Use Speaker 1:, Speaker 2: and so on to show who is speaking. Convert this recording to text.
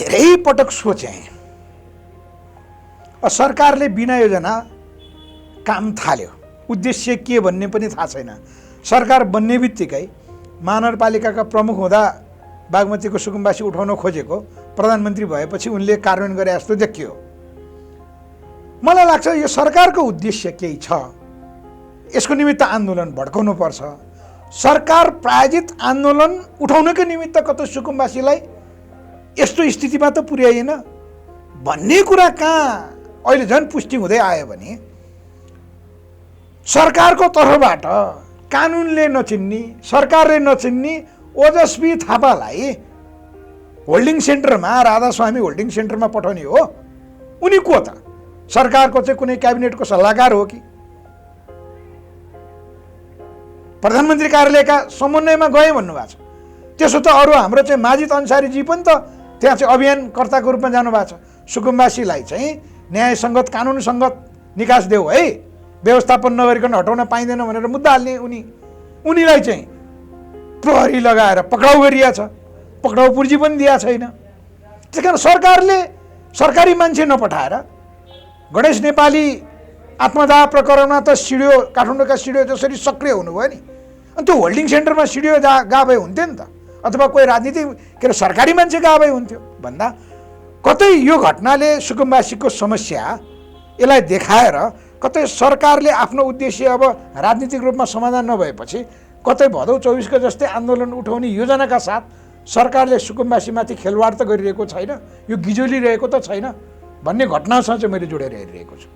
Speaker 1: धेरै पटक सोचेँ। सरकारले बिना योजना काम थाल्यो, उद्देश्य के भन्ने पनि थाहा छैन। सरकार बन्ने बित्तिकै महानगरपालिकाका प्रमुख हुँदा बागमतीको सुकुम्बासी उठाउन खोजेको प्रधानमन्त्री भएपछि उनले कार्यान्वयन गरे जस्तो देखियो। मलाई लाग्छ यो सरकारको उद्देश्य केही छ, यसको निमित्त आन्दोलन भड्काउनु पर्छ। सरकार प्रायोजित आन्दोलन उठाउनको निमित्त कतै सुकुम्बासीलाई यस्तो स्थितिमा त पुर्याएन भन्ने कुरा कहाँ अहिले झन् पुष्टि हुँदै आयो भने सरकारको तर्फबाट कानुनले नचिन्ने, सरकारले नचिन्ने ओजस्वी थापालाई होल्डिङ सेन्टरमा, राधास्वामी होल्डिङ सेन्टरमा पठाउने हो। उनी को त? सरकारको चाहिँ कुनै क्याबिनेटको सल्लाहकार हो कि प्रधानमन्त्री कार्यालयका समन्वयमा गए भन्नुभएको छ? त्यसो त अरू हाम्रो चाहिँ माजिद अन्सारीजी पनि त त्यहाँ चाहिँ अभियानकर्ताको रूपमा जानुभएको छ। सुकुम्बासीलाई चाहिँ न्यायसङ्गत कानुनसङ्गत निकास देऊ है, व्यवस्थापन नगरिकन हटाउन पाइँदैन भनेर मुद्दा हाल्ने उनीलाई चाहिँ प्रहरी लगाएर पक्राउ गरिया छ, पक्राउ पुर्जी पनि दिया छैन। त्यस कारण सरकारले सरकारी मान्छे नपठाएर गणेश नेपाली आत्मदाह प्रकरणमा त सिडिओ, काठमाडौँका सिडिओ जसरी सक्रिय हुनुभयो नि, अनि त्यो होल्डिङ सेन्टरमा सिडिओ गए भए हुन्थ्यो नि त, अथवा कोही राजनीतिक के अरे सरकारी मान्छे गए भए हुन्थ्यो भन्दा कतै यो घटनाले सुकुम्बासीको समस्या यसलाई देखाएर कतै सरकारले आफ्नो उद्देश्य अब राजनीतिक रूपमा समाधान नभएपछि कतै भदौ 24 जस्तै आन्दोलन उठाउने योजनाका साथ सरकारले सुकुम्बासीमाथि खेलवाड त गरिरहेको छैन, यो गिजोलिरहेको त छैन भन्ने घटनासँग चाहिँ मैले जोडेर हेरिरहेको छु।